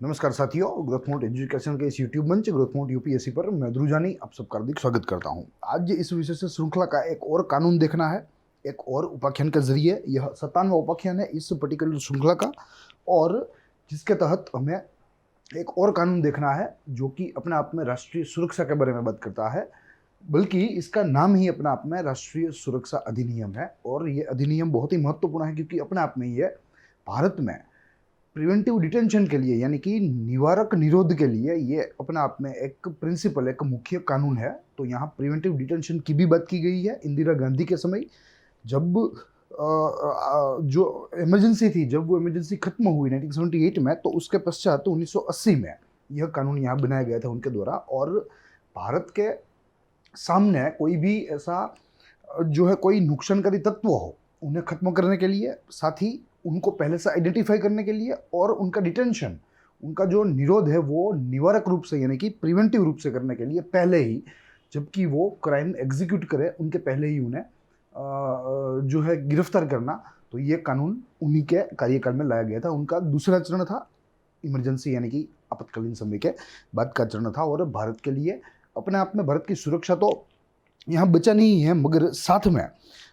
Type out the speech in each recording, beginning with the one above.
नमस्कार साथियों, growth mode education के इस यूट्यूब मंच ग्रोथ मोड यूपीएससी पर मैं ध्रुव जानी आप सबका हार्दिक स्वागत करता हूं। आज इस विषय से श्रृंखला का एक और कानून देखना है, एक और उपाख्यान के जरिए। यह 57वां उपाख्यान है इस पर्टिकुलर श्रृंखला का, और जिसके तहत हमें एक और कानून देखना है जो कि अपने आप में राष्ट्रीय सुरक्षा के बारे में बात करता है। बल्कि इसका नाम ही अपने आप में राष्ट्रीय सुरक्षा अधिनियम है, और ये अधिनियम बहुत ही महत्वपूर्ण है क्योंकि अपने आप में ये भारत में प्रिवेंटिव डिटेंशन के लिए, यानी कि निवारक निरोध के लिए, ये अपने आप में एक प्रिंसिपल, एक मुख्य कानून है। तो यहाँ प्रिवेंटिव डिटेंशन की भी बात की गई है इंदिरा गांधी के समय, जब जो इमरजेंसी थी, जब वो इमरजेंसी खत्म हुई 1978 में, तो उसके पश्चात 1980 में यह कानून यहाँ बनाया गया था उनके द्वारा। और भारत के सामने कोई भी ऐसा जो है कोई नुकसानकारी तत्व हो, उन्हें खत्म करने के लिए, साथ ही उनको पहले से आइडेंटिफाई करने के लिए, और उनका डिटेंशन, उनका जो निरोध है वो निवारक रूप से, यानी कि प्रिवेंटिव रूप से करने के लिए पहले ही, जबकि वो क्राइम एग्जीक्यूट करे उनके पहले ही उन्हें जो है गिरफ्तार करना। तो ये कानून उन्हीं के कार्यकाल में लाया गया था। उनका दूसरा चरण था इमरजेंसी, यानी कि आपातकालीन समय के बाद का चरण था। और भारत के लिए अपने आप में भारत की सुरक्षा तो यहाँ बचा नहीं है, मगर साथ में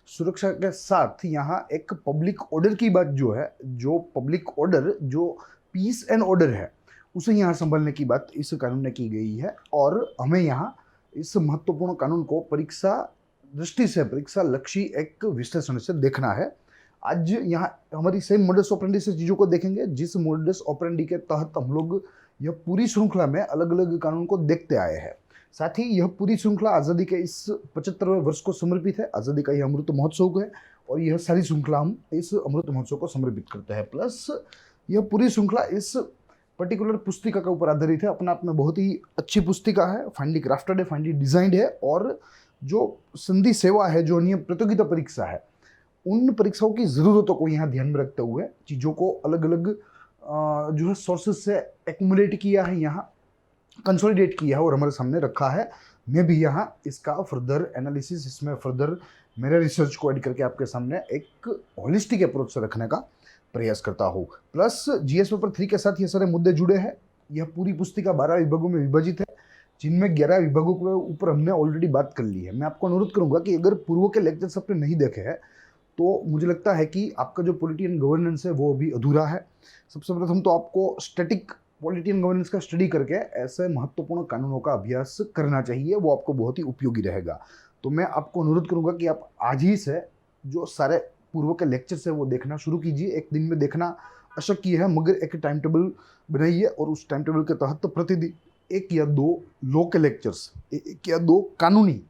सुरक्षा के साथ यहाँ एक पब्लिक ऑर्डर की बात जो है, जो पब्लिक ऑर्डर, जो पीस एंड ऑर्डर है, उसे यहाँ संभालने की बात इस कानून में की गई है। और हमें यहाँ इस महत्वपूर्ण कानून को परीक्षा दृष्टि से, परीक्षा लक्ष्य एक विश्लेषण से देखना है। आज यहाँ हमारी सेम मोडस ऑपरेंडी से चीज़ों को देखेंगे, जिस मोडस ऑपरेंडी के तहत हम लोग यह पूरी श्रृंखला में अलग अलग कानून को देखते आए हैं। साथ ही यह पूरी श्रृंखला आज़ादी के इस 75वें वर्ष को समर्पित है। आज़ादी का यह अमृत महोत्सव है, और यह सारी श्रृंखला हम इस अमृत महोत्सव को समर्पित करते हैं। प्लस यह पूरी श्रृंखला इस पर्टिकुलर पुस्तिका के ऊपर आधारित है। अपने आप में बहुत ही अच्छी पुस्तिका है, फाइनली क्राफ्टेड है, फाइनली डिजाइंड है। और जो संधि सेवा है, जो नियम प्रतियोगिता परीक्षा है, उन परीक्षाओं की ज़रूरतों को यहाँ ध्यान में रखते हुए चीज़ों को अलग अलग जो है सोर्सेज से एक्यूमुलेट किया है, यहाँ कंसोलिडेट किया है और हमारे सामने रखा है। मैं भी यहाँ इसका फर्दर एनालिसिस, इसमें फर्दर मेरे रिसर्च को ऐड करके आपके सामने एक होलिस्टिक अप्रोच से रखने का प्रयास करता हूँ। प्लस जीएस पेपर 3 के साथ ये सारे मुद्दे जुड़े हैं। यह पूरी पुस्तिका 12 विभागों में विभाजित है, जिनमें 11 विभागों के ऊपर हमने ऑलरेडी बात कर ली है। मैं आपको अनुरोध करूंगा कि अगर पूर्व के लेक्चर्स आपने नहीं देखे हैं, तो मुझे लगता है कि आपका जो पॉलिटियन गवर्नेंस है वो अभी अधूरा है। सबसे प्रथम तो आपको स्टैटिक पॉलिटियन गवर्नेंस का स्टडी करके ऐसे महत्वपूर्ण कानूनों का अभ्यास करना चाहिए, वो आपको बहुत ही उपयोगी रहेगा। तो मैं आपको अनुरोध करूंगा कि आप आज ही से जो सारे पूर्व के लेक्चर्स है वो देखना शुरू कीजिए। एक दिन में देखना अशक्य है, मगर एक टाइम टेबल बनाइए, और उस टाइम टेबल के तहत प्रतिदिन 1 या 2 लॉ के लेक्चर्स, 1 या 2 कानूनी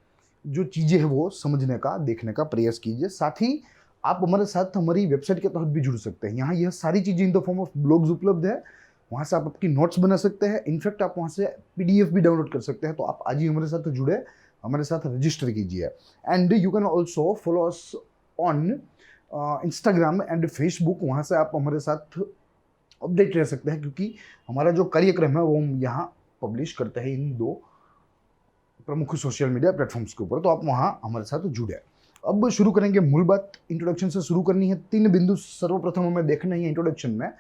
जो चीज़ें हैं वो समझने का, देखने का प्रयास कीजिए। साथ ही आप हमारे साथ हमारी वेबसाइट के तहत भी जुड़ सकते हैं। यहाँ यह सारी चीज़ें in the form of blogs उपलब्ध है, वहाँ से आप आपकी नोट्स बना सकते हैं। इनफैक्ट आप वहाँ से पीडीएफ भी डाउनलोड कर सकते हैं। तो आप आज ही हमारे साथ जुड़े, हमारे साथ रजिस्टर कीजिए। And you can also follow us on Instagram and Facebook. वहाँ से आप हमारे साथ अपडेट रह सकते हैं, क्योंकि हमारा जो कार्यक्रम है वो हम यहाँ पब्लिश करते हैं इन 2 प्रमुख सोशल मीडिया प्लेटफॉर्म्स के ऊपर। तो आप वहाँ हमारे साथ जुड़े। अब शुरू करेंगे मूल बात। इंट्रोडक्शन से शुरू करनी है। 3 बिंदु सर्वप्रथम हमें देखना है इंट्रोडक्शन में,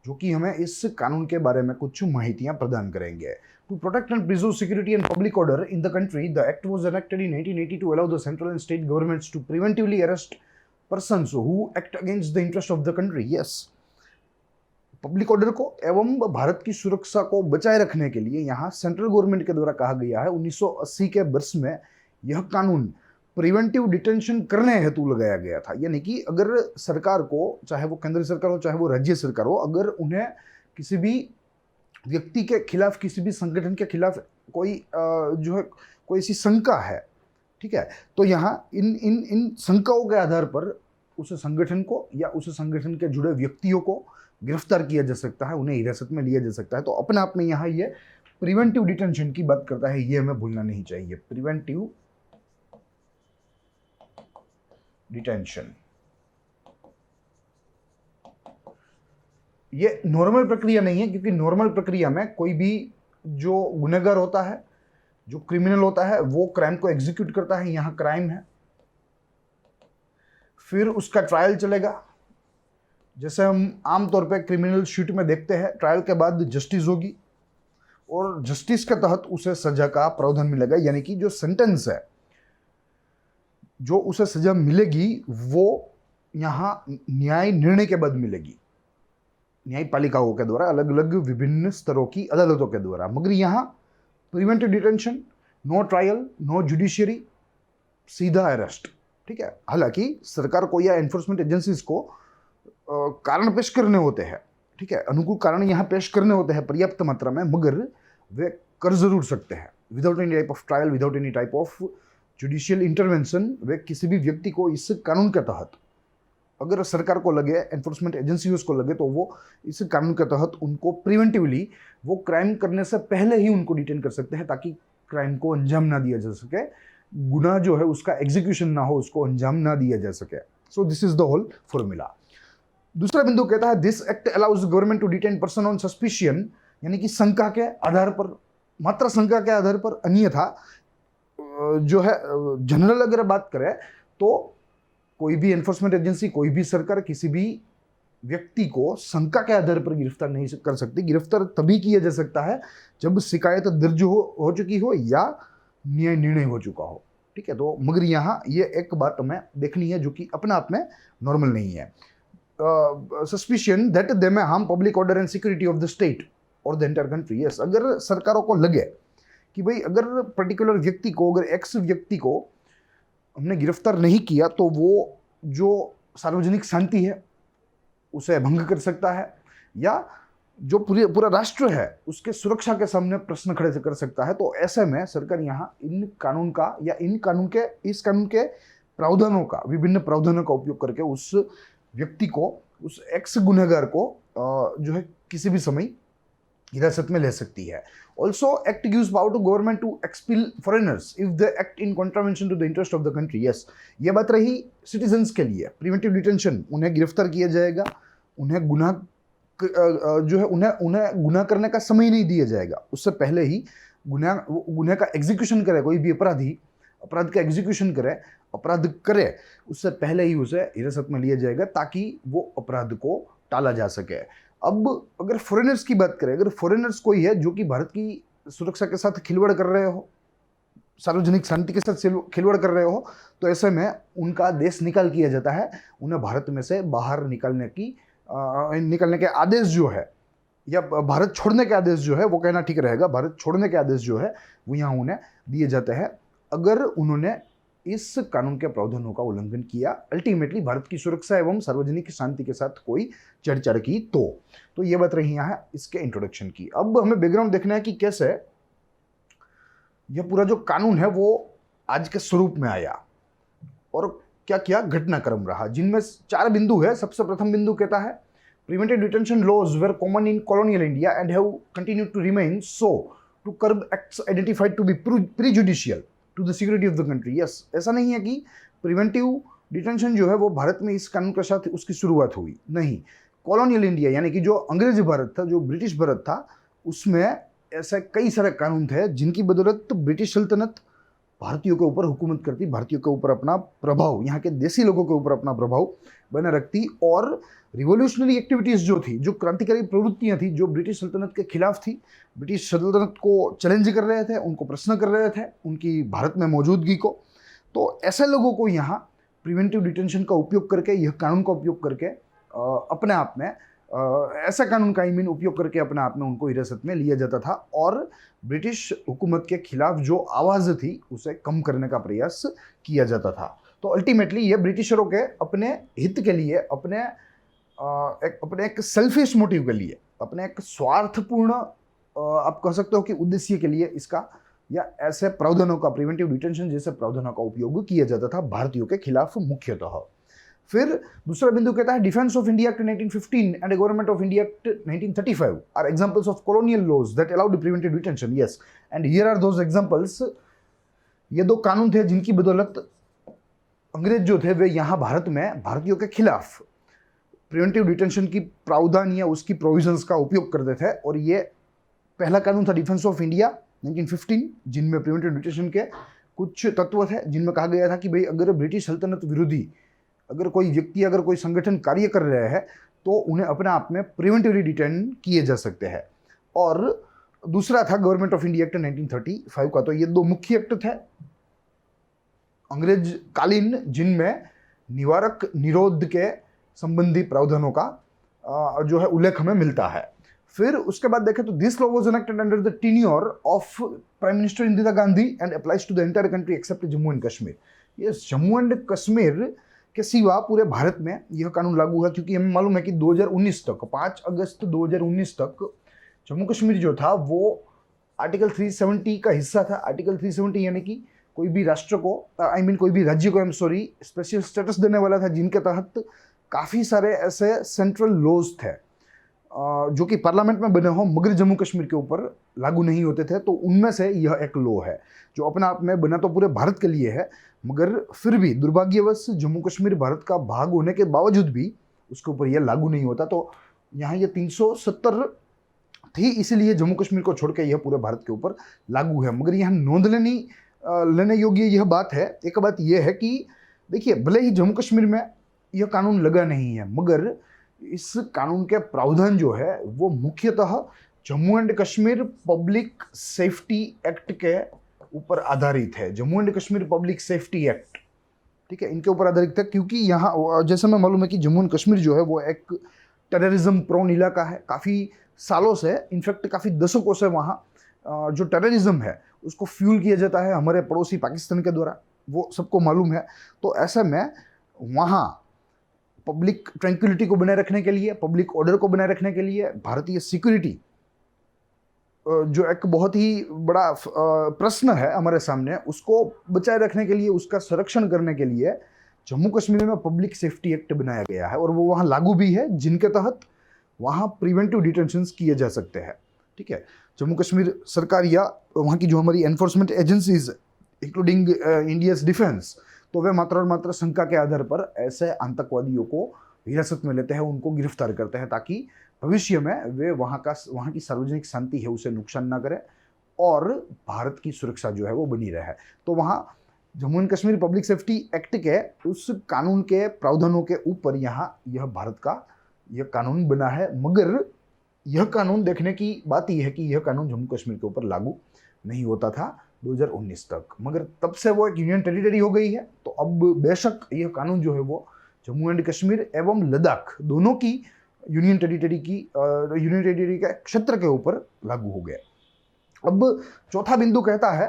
जो कि हमें इस कानून के बारे में कुछ माहितियां प्रदान करेंगे। To protect and preserve security and public order in the country, the act was enacted in 1880 to allow the central and state governments to preventively arrest persons who act against the interest of the country. Yes, public order को एवं भारत की सुरक्षा को बचाए रखने के लिए यहाँ सेंट्रल गवर्नमेंट के द्वारा कहा गया है 1980 के वर्ष में यह कानून प्रिवेंटिव डिटेंशन करने हेतु लगाया गया था। यानी कि अगर सरकार को, चाहे वो केंद्र सरकार हो चाहे वो राज्य सरकार हो, अगर उन्हें किसी भी व्यक्ति के खिलाफ, किसी भी संगठन के खिलाफ कोई जो है कोई ऐसी शंका है, ठीक है, तो यहाँ इन इन इन शंकाओं के आधार पर उस संगठन को या उस संगठन के जुड़े व्यक्तियों को गिरफ्तार किया जा सकता है, उन्हें हिरासत में लिया जा सकता है। तो अपने आप में यहाँ ये प्रिवेंटिव डिटेंशन की बात करता है, ये हमें भूलना नहीं चाहिए। प्रिवेंटिव डिटेंशन ये नॉर्मल प्रक्रिया नहीं है, क्योंकि नॉर्मल प्रक्रिया में कोई भी जो गुनहगार होता है, जो क्रिमिनल होता है, वो क्राइम को एग्जीक्यूट करता है। यहाँ क्राइम है, फिर उसका ट्रायल चलेगा, जैसे हम आमतौर पे क्रिमिनल शूट में देखते हैं, ट्रायल के बाद जस्टिस होगी और जस्टिस के तहत उसे सजा का प्रावधान मिलेगा, यानी कि जो सेंटेंस है, जो उसे सजा मिलेगी वो यहाँ न्याय निर्णय के बाद मिलेगी, न्यायपालिकाओं के द्वारा, अलग अलग विभिन्न स्तरों की अदालतों के द्वारा। मगर यहाँ preventive detention, no trial, no judiciary, सीधा अरेस्ट। ठीक है, हालांकि सरकार को या एनफोर्समेंट एजेंसीज को कारण पेश करने होते हैं, ठीक है, अनुकूल कारण यहाँ पेश करने होते हैं पर्याप्त मात्रा में, मगर वे कर जरूर सकते हैं without any type of trial, without any type of judicial intervention. वे किसी भी व्यक्ति को इस कानून के तहत, अगर सरकार को लगे, एनफोर्समेंट एजेंसीज को लगे, तो वो इस कानून के तहत उनको प्रिवेंटिवली वो क्राइम करने से पहले ही उनको डिटेन कर सकते हैं, ताकि क्राइम को अंजाम ना दिया जा सके, गुनाह जो है उसका एग्जीक्यूशन ना हो, उसको अंजाम ना दिया जा सके। So this is the whole formula. दूसरा बिंदु कहता है this act allows government to detain person on suspicion, यानी कि शंका के आधार पर, मात्र शंका के आधार पर। अन्यथा जो है जनरल अगर बात करें तो कोई भी एनफोर्समेंट एजेंसी, कोई भी सरकार किसी भी व्यक्ति को शंका के आधार पर गिरफ्तार नहीं कर सकती। गिरफ्तार तभी किया जा सकता है जब शिकायत दर्ज हो चुकी हो या न्याय निर्णय हो चुका हो। ठीक है, तो मगर यहाँ ये एक बात हमें देखनी है जो कि अपने आप में नॉर्मल नहीं है। सस्पिशियन दैट दे में harm public order and security of the state और द एंटायर कंट्री। यस, अगर सरकारों को लगे कि भाई अगर पर्टिकुलर व्यक्ति को, अगर एक्स व्यक्ति को हमने गिरफ्तार नहीं किया तो वो जो सार्वजनिक शांति है उसे भंग कर सकता है, या जो पूरा राष्ट्र है उसके सुरक्षा के सामने प्रश्न खड़े कर सकता है, तो ऐसे में सरकार यहाँ इन कानून का या इस कानून के प्रावधानों का, विभिन्न प्रावधानों का उपयोग करके उस व्यक्ति को, उस एक्स गुनहगार को जो है किसी भी समय हिरासत में ले सकती है। Also act gives power to government to expel foreigners if the act in contravention to the interest of the country. Yes, ये बात रही सिटीजन्स के लिए। प्रिवेंटिव डिटेंशन, उन्हें गिरफ्तार किया जाएगा, उन्हें गुनाह जो है उन्हें गुनाह करने का समय नहीं दिया जाएगा, उससे पहले ही गुनाह का एग्जीक्यूशन करे। कोई भी अपराधी अपराध का एग्जीक्यूशन करे, अपराध करे, उससे पहले ही उसे हिरासत में लिया जाएगा ताकि वो अपराध को टाला जा सके। अब अगर फॉरेनर्स की बात करें, अगर फॉरेनर्स कोई है जो कि भारत की सुरक्षा के साथ खिलवाड़ कर रहे हो, सार्वजनिक शांति के साथ खिलवाड़ कर रहे हो, तो ऐसे में उनका देश निकाल किया जाता है। उन्हें भारत में से बाहर निकलने के आदेश जो है, या भारत छोड़ने के आदेश जो है, वो कहना ठीक रहेगा, भारत छोड़ने के आदेश जो है वो यहाँ उन्हें दिए जाते हैं अगर उन्होंने इस कानून के प्रावधानों का उल्लंघन किया, अल्टीमेटली भारत की सुरक्षा एवं सार्वजनिक शांति के साथ कोई छेड़छाड़ की। तो ये बात रही यहाँ इसके इंट्रोडक्शन की। अब हमें बैकग्राउंड देखना है कि कैसे यह पूरा जो कानून है वो आज के स्वरूप में आया और क्या क्या घटनाक्रम रहा, जिनमें 4 बिंदु है। सबसे प्रथम बिंदु कहता है preventive detention laws were common in colonial India and have continued to remain so to curb acts identified to be prejudicial to the security of the country. Yes, ऐसा नहीं है कि प्रिवेंटिव डिटेंशन जो है वो भारत में इस कानून के साथ उसकी शुरुआत हुई, नहीं। कॉलोनियल इंडिया यानी कि जो अंग्रेजी भारत था, जो ब्रिटिश भारत था, उसमें ऐसे कई सारे कानून थे जिनकी बदौलत ब्रिटिश सल्तनत भारतीयों के ऊपर हुकूमत करती, भारतीयों के ऊपर अपना प्रभाव, यहाँ के देसी लोगों के ऊपर अपना प्रभाव बना रखती, और रिवोल्यूशनरी एक्टिविटीज़ जो थी, जो क्रांतिकारी प्रवृत्तियाँ थी, जो ब्रिटिश सल्तनत के खिलाफ थी, ब्रिटिश सल्तनत को चैलेंज कर रहे थे, उनको प्रश्न कर रहे थे उनकी भारत में मौजूदगी को, तो ऐसे लोगों को यहाँ प्रिवेंटिव डिटेंशन का उपयोग करके, यह कानून का उपयोग करके अपने आप में ऐसा कानून का उपयोग करके अपने आप में उनको हिरासत में लिया जाता था, और ब्रिटिश हुकूमत के खिलाफ जो आवाज़ थी उसे कम करने का प्रयास किया जाता था। तो अल्टीमेटली ये ब्रिटिशरों के अपने हित के लिए, अपने एक सेल्फिश मोटिव के लिए, अपने एक स्वार्थपूर्ण आप कह सकते हो कि उद्देश्य के लिए इसका, या ऐसे प्रावधानों का, प्रिवेंटिव डिटेंशन जैसे प्रावधानों का उपयोग किया जाता था भारतीयों के खिलाफ मुख्यतः। फिर दूसरा बिंदु कहता है defence of India act 1915 and government of India act 1935 are examples of colonial laws that allowed preventive detention. Yes, and here are those examples. ये 2 कानून थे जिनकी बदौलत अंग्रेज जो थे वे यहाँ भारत में भारतीयों के खिलाफ प्रिवेंटिव डिटेंशन की प्रावधान या उसकी प्रोविजंस का उपयोग करते थे। और ये पहला कानून था डिफेंस ऑफ इंडिया 1915, जिनमें प्रिवेंटिव डिटेंशन के कुछ तत्व थे, जिनमें कहा गया था कि भाई अगर ब्रिटिश सल्तनत विरोधी अगर कोई व्यक्ति, अगर कोई संगठन कार्य कर रहे हैं तो उन्हें अपने आप में प्रिवेंटिवली डिटेन किए जा सकते हैं। और दूसरा था गवर्नमेंट ऑफ इंडिया एक्ट 1935 का। तो ये दो मुख्य एक्ट थे अंग्रेज कालीन, जिनमें निवारक निरोध के संबंधी प्रावधानों का जो है उल्लेख हमें मिलता है। फिर उसके बाद देखें तो this law was enacted under the tenure of prime minister Indira Gandhi and applies to the entire country except Jammu and Kashmir. ये जम्मू एंड कश्मीर के सिवा पूरे भारत में यह कानून लागू है, क्योंकि हमें मालूम है कि 2019 तक 5 अगस्त 2019 तक जम्मू कश्मीर जो था वो आर्टिकल 370 का हिस्सा था। आर्टिकल 370 यानी कि कोई भी राष्ट्र को कोई भी राज्य को स्पेशल स्टेटस देने वाला था, जिनके तहत काफ़ी सारे ऐसे सेंट्रल लॉज थे जो कि पार्लियामेंट में बने हों मगर जम्मू कश्मीर के ऊपर लागू नहीं होते थे। तो उनमें से यह एक लॉ है जो अपने आप में बना तो पूरे भारत के लिए है, मगर फिर भी दुर्भाग्यवश जम्मू कश्मीर भारत का भाग होने के बावजूद भी उसके ऊपर यह लागू नहीं होता। तो यहाँ ये 370 थी, इसीलिए जम्मू कश्मीर को छोड़ के यह पूरे भारत के ऊपर लागू है। मगर यहाँ नोंद लेने योग्य यह बात है, एक बात यह है कि देखिए, भले ही जम्मू कश्मीर में यह कानून लगा नहीं है, मगर इस कानून के प्रावधान जो है वो मुख्यतः Jammu and Kashmir public safety act के ऊपर आधारित है। Jammu and Kashmir public safety act, ठीक है, इनके ऊपर आधारित है, क्योंकि यहाँ जैसे मैं मालूम है कि जम्मू एंड कश्मीर जो है वो एक टेररिज्म प्रोन इलाका है। काफ़ी सालों से, इनफैक्ट काफ़ी दशकों से वहाँ जो टेररिज्म है उसको फ्यूल किया जाता है हमारे पड़ोसी पाकिस्तान के द्वारा, वो सबको मालूम है। तो ऐसे में वहाँ पब्लिक ट्रैंक्विलिटी को बनाए रखने के लिए, पब्लिक ऑर्डर को बनाए रखने के लिए, भारतीय सिक्योरिटी जो एक बहुत ही बड़ा प्रश्न है हमारे सामने, उसको बचाए रखने के लिए, उसका संरक्षण करने के लिए जम्मू कश्मीर में पब्लिक सेफ्टी एक्ट बनाया गया है और वो वहाँ लागू भी है, जिनके तहत वहाँ प्रिवेंटिव डिटेंशंस किए जा सकते हैं। ठीक है, जम्मू कश्मीर सरकार या वहाँ की जो हमारी enforcement agencies including India's defence, तो वे मात्र और मात्र शंका के आधार पर ऐसे आतंकवादियों को हिरासत में लेते हैं, उनको गिरफ्तार करते हैं, ताकि भविष्य में वे वहाँ की सार्वजनिक शांति है उसे नुकसान ना करें और भारत की सुरक्षा जो है वो बनी रहे। तो वहाँ Jammu and Kashmir public safety act के उस कानून के प्रावधानों के ऊपर यहाँ यह भारत का यह कानून बना है। मगर यह कानून देखने की बात यह है कि यह कानून जम्मू कश्मीर के ऊपर लागू नहीं होता था 2019 तक, मगर तब से वो एक यूनियन टेरिटरी हो गई है। तो अब बेशक यह कानून जो है वो जम्मू एंड कश्मीर एवं लद्दाख दोनों की यूनियन टेरिटरी के क्षेत्र के ऊपर लागू हो गया। अब चौथा बिंदु कहता है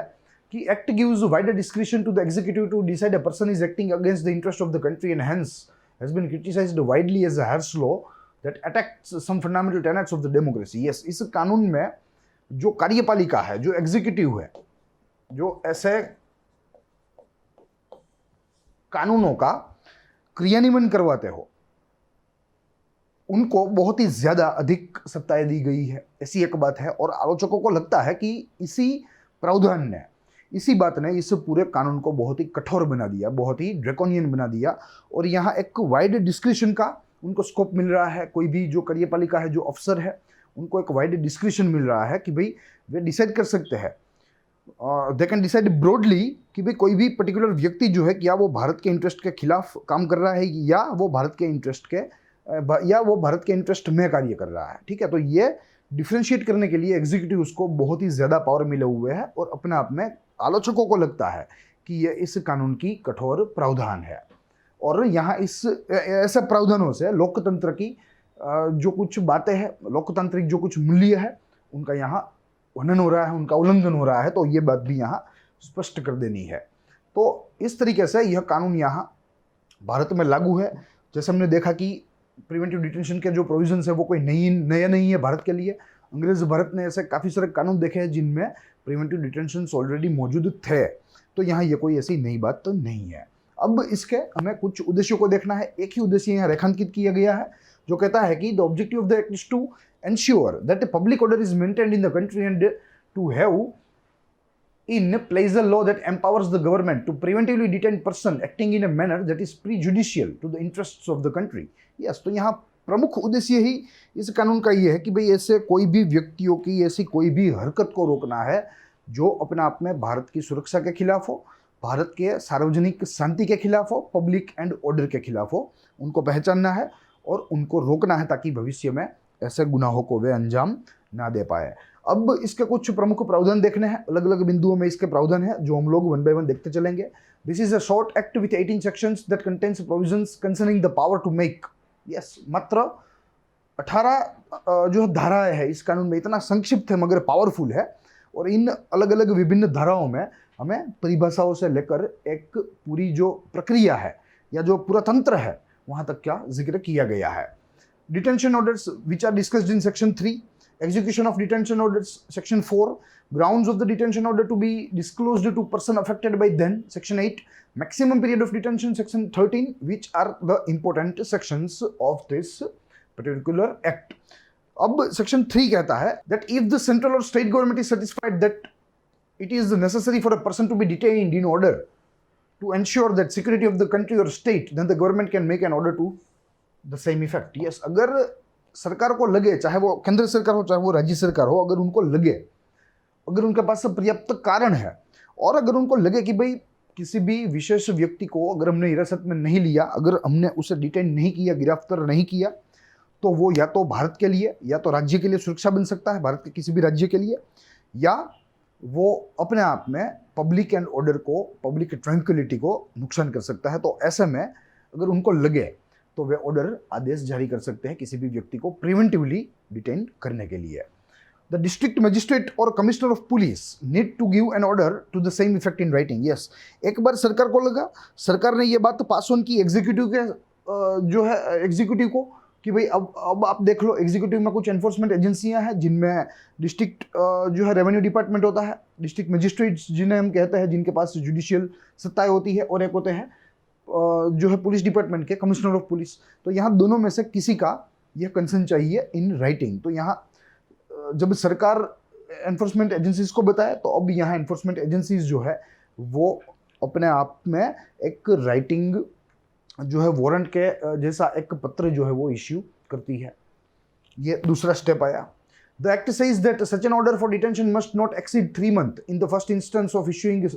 कि act gives wider discretion to the executive to decide a person is acting against the interest of the country and hence has been criticised widely as a harsh law that attacks some fundamental tenets of the democracy. Yes, इस कानून में जो कार्यपालिका है, जो executive है, जो ऐसे कानूनों का क्रियान्वयन करवाते हो, उनको बहुत ही ज्यादा अधिक सत्ताएं दी गई है, ऐसी एक बात है। और आलोचकों को लगता है कि इसी प्रावधान ने, इसी बात ने इस पूरे कानून को बहुत ही कठोर बना दिया, बहुत ही ड्रैकोनियन बना दिया। और यहाँ एक वाइड डिस्क्रिशन का उनको स्कोप मिल रहा है। कोई भी जो कार्यपालिका है, जो अफसर है, उनको एक वाइड डिस्क्रिशन मिल रहा है कि भाई वे डिसाइड कर सकते हैं, दे कैन डिसाइड ब्रॉडली कि भाई कोई भी पर्टिकुलर व्यक्ति जो है क्या वो भारत के इंटरेस्ट के खिलाफ काम कर रहा है या वो भारत के इंटरेस्ट में कार्य कर रहा है। ठीक है, तो ये डिफ्रेंशिएट करने के लिए एग्जीक्यूटिव उसको बहुत ही ज़्यादा पावर मिले हुए है और अपने आप में आलोचकों को लगता है कि ये इस कानून की कठोर प्रावधान है। और यहाँ इस ऐसे प्रावधानों से लोकतंत्र की जो कुछ बातें हैं, लोकतांत्रिक जो कुछ मूल्य है, उनका यहाँ वर्णन हो रहा है, उनका उल्लंघन हो रहा है। तो ये बात भी यहाँ स्पष्ट कर देनी है। तो इस तरीके से यह कानून यहाँ भारत में लागू है। जैसे हमने देखा कि प्रिवेंटिव डिटेंशन के जो प्रोविजंस है वो कोई नया नहीं है भारत के लिए। अंग्रेज भारत ने ऐसे काफ़ी सारे कानून देखे हैं जिनमें प्रिवेंटिव डिटेंशन ऑलरेडी मौजूद थे। तो यहाँ ये कोई ऐसी नई बात तो नहीं है। अब इसके हमें कुछ उद्देश्यों को देखना है। एक ही उद्देश्य यहाँ रेखांकित किया गया है जो कहता है कि the objective of the act is to ensure that the public order is maintained in the country and to have in place a law that empowers the government to preventively detain person acting in a manner that is prejudicial to the interests of the country. Yes, तो यहाँ प्रमुख उद्देश्य ही इस कानून का ये है कि भाई ऐसे कोई भी व्यक्तियों की ऐसी कोई भी हरकत को रोकना है जो अपने आप में भारत की सुरक्षा के खिलाफ हो, भारत के सार्वजनिक शांति के खिलाफ हो, पब्लिक एंड ऑर्डर के खिलाफ हो, उनको पहचानना है और उनको रोकना है ताकि भविष्य में ऐसे गुनाहों को वे अंजाम ना दे पाए। अब इसके कुछ प्रमुख प्रावधान देखने हैं, अलग अलग बिंदुओं में इसके प्रावधान है जो हम लोग वन बाय वन देखते चलेंगे। This is a short act with 18 sections that contains provisions concerning the power to make, yes, मात्र 18 जो धाराएं है इस कानून में, इतना संक्षिप्त है मगर पावरफुल है। और इन अलग अलग विभिन्न धाराओं में हमें परिभाषाओं से लेकर एक पूरी जो प्रक्रिया है या जो पूरा तंत्र है वहां तक क्या जिक्र किया गया है। Detention orders which are discussed in section 3, execution of detention orders section 4, grounds of the detention order to be disclosed to person affected by then section 8, maximum period of detention section 13, which are the important sections of this particular act. अब section 3 कहता है that if the central or state government is satisfied that it is necessary for a person to be detained in order to ensure that security of the country or state, then the government can make an order to the same effect. Yes, अगर सरकार को लगे, चाहे वो केंद्र सरकार हो चाहे वो राज्य सरकार हो, अगर उनको लगे, अगर उनके पास पर्याप्त कारण है और अगर उनको लगे कि भाई किसी भी विशेष व्यक्ति को अगर हमने हिरासत में नहीं लिया, अगर हमने उसे डिटेन नहीं किया, गिरफ्तार नहीं किया, तो वो या तो भारत के लिए या तो राज्य के लिए सुरक्षा बन सकता है, भारत के किसी भी राज्य के लिए, या वो अपने आप में पब्लिक एंड ऑर्डर को, पब्लिक ट्रैंक्विलिटी को नुकसान कर सकता है। तो ऐसे में अगर उनको लगे तो वे ऑर्डर, आदेश जारी कर सकते हैं किसी भी व्यक्ति को प्रिवेंटिवली डिटेन करने के लिए। द डिस्ट्रिक्ट मजिस्ट्रेट और commissioner of police need to give an order to the same effect in writing. Yes, एक बार सरकार को लगा, सरकार ने ये बात पास ऑन की एग्जीक्यूटिव के जो है एग्जीक्यूटिव को कि भाई अब आप देख लो, एग्जीक्यूटिव में कुछ एनफोर्समेंट एजेंसियां हैं जिनमें डिस्ट्रिक्ट जो है रेवेन्यू डिपार्टमेंट होता है, डिस्ट्रिक्ट मजिस्ट्रेट्स जिन्हें हम कहते हैं, जिनके पास जुडिशियल सत्ताएं होती है, और एक होते हैं जो है पुलिस डिपार्टमेंट के कमिश्नर ऑफ पुलिस। तो यहाँ दोनों में से किसी का यह कंसर्न चाहिए इन राइटिंग। तो यहाँ जब सरकार एनफोर्समेंट एजेंसीज को बताए तो अब यहाँ एनफोर्समेंट एजेंसीज जो है वो अपने आप में एक राइटिंग जो है वारंट के जैसा एक पत्र जो है वो इश्यू करती है। ये दूसरा स्टेप आया। The act says that such an order for detention must not exceed 3 months in the first instance of issuing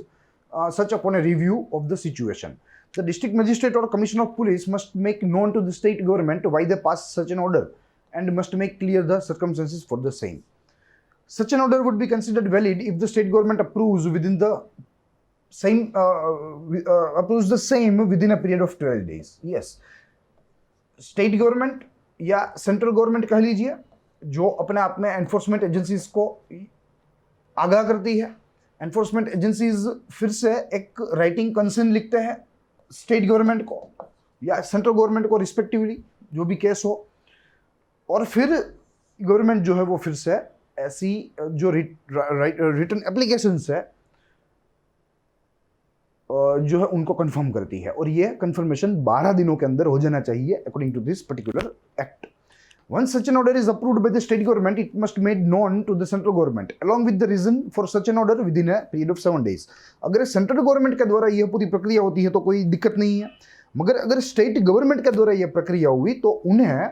such upon a review of the situation. The district magistrate or commissioner of police must make known to the state government why they pass such an order and must make clear the circumstances for the same. Such an order would be considered valid if the state government approves within the same approves the same within a period of 12 days. Yes, state government या central government कह लीजिए, जो अपने आप में enforcement agencies को आगाह करती है। एनफोर्समेंट एजेंसीज फिर से एक राइटिंग कंसर्न लिखते हैं स्टेट गवर्नमेंट को या सेंट्रल गवर्नमेंट को रिस्पेक्टिवली, जो भी केस हो, और फिर गवर्नमेंट जो है वो फिर से ऐसी जो रिटन एप्लीकेशंस है जो है उनको कंफर्म करती है, और ये कंफर्मेशन 12 दिनों के अंदर हो जाना चाहिए according to this particular act. Once such an order is approved by the state government, it must be made known to the central government along with the reason for such an order within a period of 7 days. अगर central government के द्वारा यह पूरी प्रक्रिया होती है तो कोई दिक्कत नहीं है, मगर अगर स्टेट गवर्नमेंट के द्वारा यह प्रक्रिया हुई तो उन्हें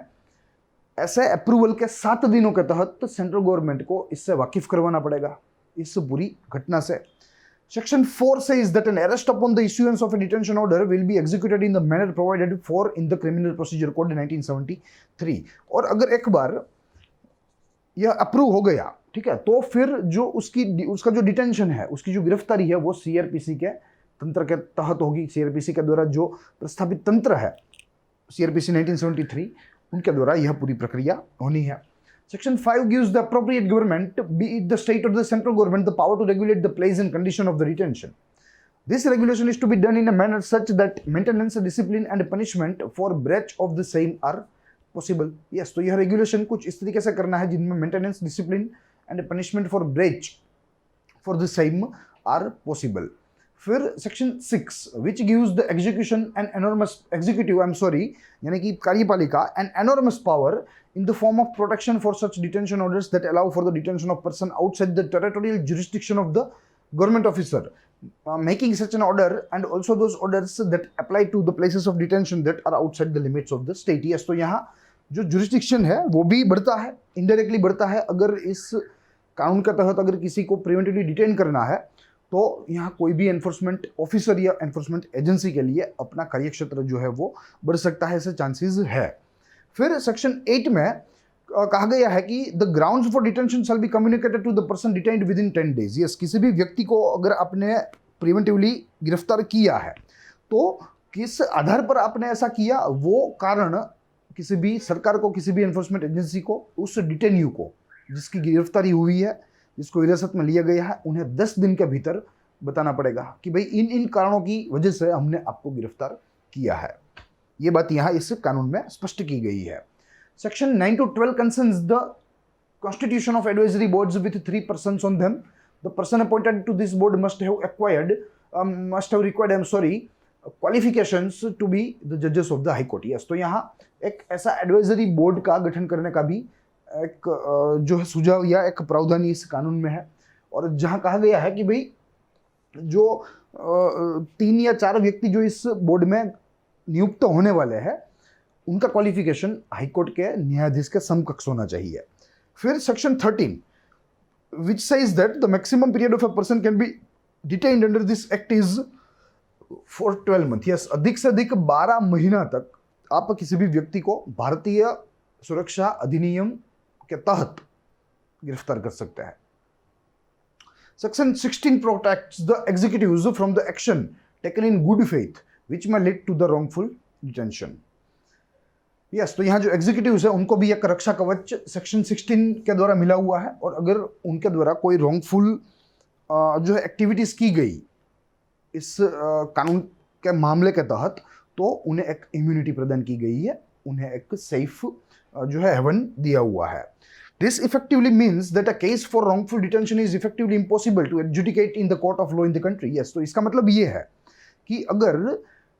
ऐसे अप्रूवल के 7 दिनों के तहत सेंट्रल गवर्नमेंट को इससे वाकिफ करवाना पड़ेगा, इस पूरी घटना से। Section 4 says that an arrest upon the issuance of a detention order will be executed in the manner provided for in the Criminal Procedure Code 1973. और अगर एक बार यह अप्रूव हो गया, ठीक है, तो फिर जो उसका जो डिटेंशन है, उसकी जो गिरफ्तारी है वो सीआरपीसी के तंत्र के तहत होगी। सीआरपीसी के द्वारा जो प्रस्तावित तंत्र है, सीआरपीसी 1973, उनके द्वारा यह पूरी प्रक्रिया होनी है। Section 5 gives the appropriate government, be it the state or the central government, the power to regulate the place and condition of the detention. This regulation is to be done in a manner such that maintenance, discipline and punishment for breach of the same are possible. Yes, तो यह regulation कुछ इस तरीके से करना है जिनमें maintenance, discipline and punishment for breach for the same are possible. फिर section 6 which gives the execution and enormous executive यानी कि कार्यपालिका and enormous power in the form of protection for such detention orders that allow for the detention of person outside the territorial jurisdiction of the government officer making such an order, and also those orders that apply to the places of detention that are outside the limits of the state. Yes, तो यहाँ जो jurisdiction है वो भी बढ़ता है, indirectly बढ़ता है। अगर इस कानून के तहत अगर किसी को प्रिवेंटिवली डिटेन करना है तो यहाँ कोई भी एनफोर्समेंट ऑफिसर या एनफोर्समेंट एजेंसी के लिए अपना कार्यक्षेत्र जो है वो बढ़ सकता है, ऐसे चांसेस है। फिर सेक्शन 8 में कहा गया है कि the grounds for detention shall be communicated to the person detained within 10 days। Yes, किसी भी व्यक्ति को अगर आपने प्रिवेंटिवली गिरफ्तार किया है तो किस आधार पर आपने ऐसा किया, वो कारण किसी भी सरकार को, किसी भी एनफोर्समेंट एजेंसी को, उस डिटेन्यू को जिसकी गिरफ्तारी हुई है, जिसको हिरासत में लिया गया है, उन्हें 10 दिन के भीतर बताना पड़ेगा कि भाई इन इन कारणों की वजह से हमने आपको गिरफ्तार किया है। ये बात यहाँ इस कानून में स्पष्ट की गई है। Section 9 to 12 concerns the constitution of advisory boards with 3 persons on them. The person appointed to this board must have required qualifications to be the judges of the high court। yes, तो यहाँ एक ऐसा advisory board का गठन करने का भी एक जो है सुझाव या एक प्रावधान इस कानून में है, और जहाँ कहा गया है कि भाई जो 3 या 4 व्यक्ति जो इस बोर्ड में नियुक्त होने वाले हैं उनका क्वालिफिकेशन हाईकोर्ट के न्यायाधीश के समकक्ष होना चाहिए। फिर section 13 which says that the maximum period of a person can be detained under this act is for 12 months। yes, अधिक से अधिक 12 महीना तक आप किसी भी व्यक्ति को भारतीय सुरक्षा अधिनियम के तहत गिरफ्तार कर सकते हैं। Section 16 protects the executives from the action taken in good faith which may lead to the wrongful detention। Yes, तो यहाँ जो एग्जीक्यूटिव्स है उनको भी एक रक्षा कवच सेक्शन 16 के द्वारा मिला हुआ है, और अगर उनके द्वारा कोई रॉन्गफुल जो है एक्टिविटीज की गई इस कानून के मामले के तहत, तो उन्हें एक इम्यूनिटी प्रदान की गई है, उन्हें एक सेफ जो है हेवन दिया हुआ है। This effectively means that a case for wrongful detention is effectively impossible to adjudicate in the court of law in the country. Yes, तो इसका मतलब ये है कि अगर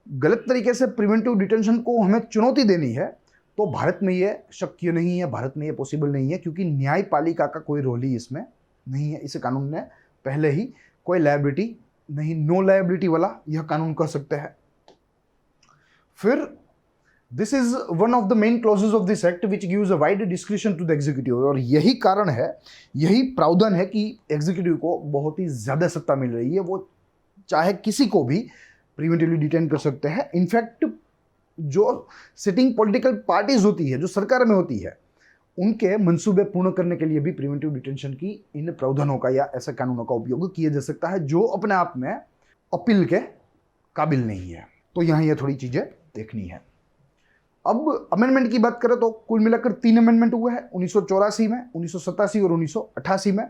गलत तरीके से प्रिवेंटिव डिटेंशन को हमें चुनौती देनी है तो भारत में ये शक्य नहीं है, भारत में ये पॉसिबल नहीं है, क्योंकि न्यायपालिका का कोई रोल ही इसमें नहीं है। इस कानून ने पहले ही कोई लायबिलिटी नहीं, नो लायबिलिटी वाला यह कानून कह सकते हैं। फिर this is one of the main clauses of this act which gives a wide description to the executive, और यही कारण है, यही प्रावधान है कि एग्जीक्यूटिव को बहुत ही ज्यादा सत्ता मिल रही है, वो चाहे किसी को भी प्रिवेंटिवली डिटेन कर सकते हैं। इनफैक्ट जो सिटिंग पॉलिटिकल पार्टीज होती है, जो सरकार में होती है, उनके मंसूबे पूर्ण करने के लिए भी प्रिवेंटिव डिटेंशन की इन प्रावधानों का या ऐसे कानूनों का उपयोग किया जा सकता है जो अपने आप में अपील के काबिल नहीं है। तो यहाँ ये थोड़ी चीजें देखनी है। अब अमेंडमेंट की बात करें तो कुल मिलाकर 3 अमेंडमेंट हुए हैं 1984 में, 1987 और 1988 में।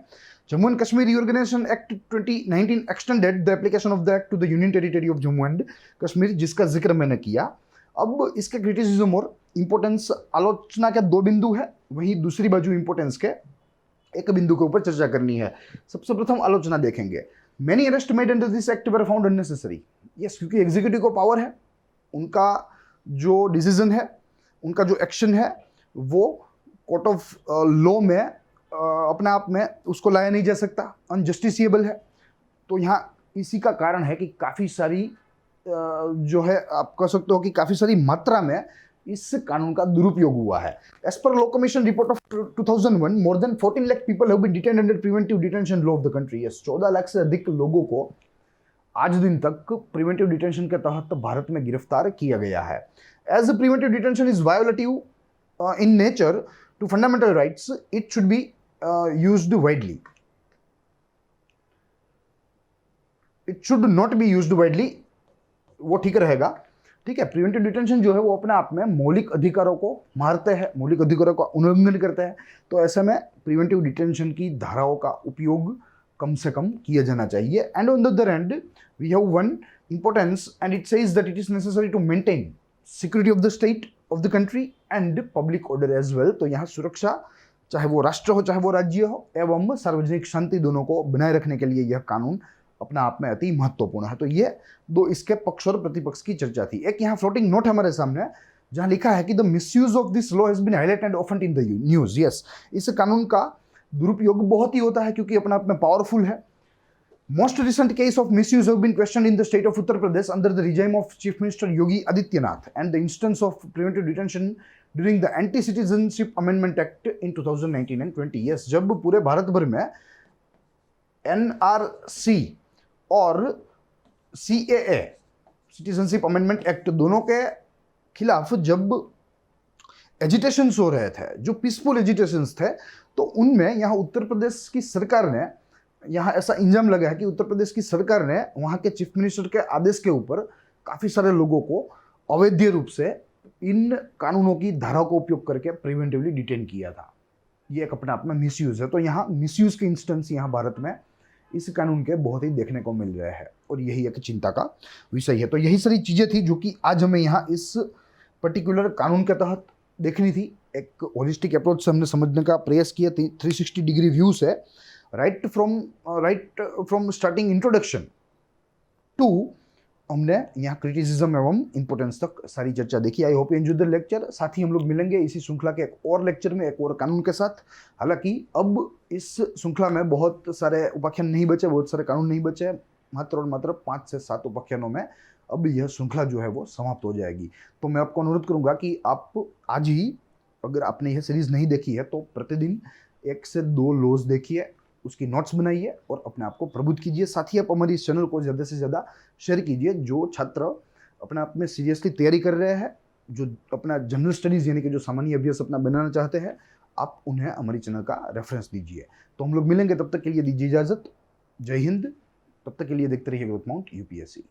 Jammu and Kashmir reorganisation act 2019 extended the application of the act to the union territory of Jammu and Kashmir, जिसका जिक्र मैंने किया। अब इसके क्रिटिसिज्म और इंपोर्टेंस आलोचना के 2 बिंदु है, वहीं दूसरी बाजू इंपोर्टेंस के एक बिंदु के ऊपर चर्चा करनी है। सबसे प्रथम आलोचना देखेंगे। Many arrest made under this act were found unnecessary. Yes, क्योंकि एग्जीक्यूटिव को पावर है, उनका जो डिसीजन है, उनका जो एक्शन है, वो कोर्ट ऑफ लॉ में अपने आप में उसको लाया नहीं जा सकता, अनजस्टिसिएबल है। तो यहाँ इसी का कारण है कि काफ़ी सारी जो है आप कह सकते हो कि काफ़ी सारी मात्रा में इस कानून का दुरुपयोग हुआ है। As per law commission report of 2001, more than 14 lakh people have been detained under preventive detention law of the country. Yes, 14 lakh से अधिक लोगों को आज दिन तक प्रिवेंटिव डिटेंशन के तहत भारत में गिरफ्तार किया गया है। As preventive detention is violative in nature to fundamental rights, it should be used widely. It should not be used widely, वो ठीक रहेगा। ठीक है, प्रिवेंटिव डिटेंशन जो है वो अपने आप में मौलिक अधिकारों को मारते हैं, मौलिक अधिकारों का उल्लंघन करते हैं। तो ऐसे में प्रिवेंटिव डिटेंशन की धाराओं का उपयोग कम से कम किया जाना चाहिए। And on the other end we have one importance and it says that it is necessary to maintain security of the state of the country and public order as well. तो यहाँ सुरक्षा, चाहे वो राष्ट्र हो चाहे वो राज्य हो, एवं सार्वजनिक शांति दोनों को बनाए रखने के लिए यह कानून अपने आप में अति महत्वपूर्ण है। तो ये 2 इसके पक्ष और प्रतिपक्ष की चर्चा थी। एक यहाँ फ्लोटिंग नोट हमारे सामने जहां लिखा है कि the misuse of this law has been highlighted often in the news. Yes, इस कानून का दुरुपयोग बहुत ही होता है क्योंकि अपने आप में पावरफुल है। Most recent case of misuse have been questioned in the state of Uttar Pradesh under the regime of chief minister Yogi Adityanath and the instance of preventive detention during the anti citizenship amendment act in 2019 and 20। Yes, जब पूरे भारत भर में NRC और CAA citizenship amendment act दोनों के खिलाफ जब agitations हो रहे थे, जो पीसफुल एजिटेशंस थे, तो उनमें यहाँ उत्तर प्रदेश की सरकार ने, यहाँ ऐसा इंजाम लगा है कि उत्तर प्रदेश की सरकार ने वहाँ के चीफ मिनिस्टर के आदेश के ऊपर काफ़ी सारे लोगों को अवैध रूप से इन कानूनों की धारा को उपयोग करके प्रिवेंटिवली डिटेन किया था। ये एक अपने आप में मिसयूज है। तो यहाँ मिसयूज के इंस्टेंस यहाँ भारत में इस कानून के बहुत ही देखने को मिल रहे हैं, और यही एक चिंता का विषय है। तो यही सारी चीज़ें थी जो कि आज हमें यहाँ इस पर्टिकुलर कानून के तहत देखनी थी। एक होलिस्टिक अप्रोच से हमने समझने का प्रयास किया थी। 360 डिग्री व्यू से right from starting introduction to हमने यहाँ क्रिटिसिज्म एवं इंपोर्टेंस तक सारी चर्चा देखी। I hope you enjoy the lecture. साथ ही हम लोग मिलेंगे इसी श्रृंखला के एक और लेक्चर में, एक और कानून के साथ। हालांकि अब इस श्रृंखला में बहुत सारे उपाख्यान नहीं बचे, बहुत सारे कानून नहीं बचे, मात्र और मात्र 5 से 7 उपाख्यानों में अब यह श्रृंखला जो है वो समाप्त हो जाएगी। तो मैं आपको अनुरोध करूंगा कि आप आज ही, अगर आपने यह सीरीज नहीं देखी है, तो प्रतिदिन 1 से 2 लॉज देखिए, उसकी नोट्स बनाइए और अपने आप को प्रबुद्ध कीजिए। साथ ही आप हमारी इस चैनल को ज़्यादा से ज़्यादा शेयर कीजिए। जो छात्र अपने आप में सीरियसली तैयारी कर रहे हैं, जो अपना जनरल स्टडीज़ यानी कि जो सामान्य अभ्यास अपना बनाना चाहते हैं, आप उन्हें हमारी चैनल का रेफरेंस दीजिए। तो हम लोग मिलेंगे, तब तक के लिए दीजिए इजाज़त। जय हिंद। तब तक के लिए देखते रहिए ग्रोथ माउंट यूपीएससी।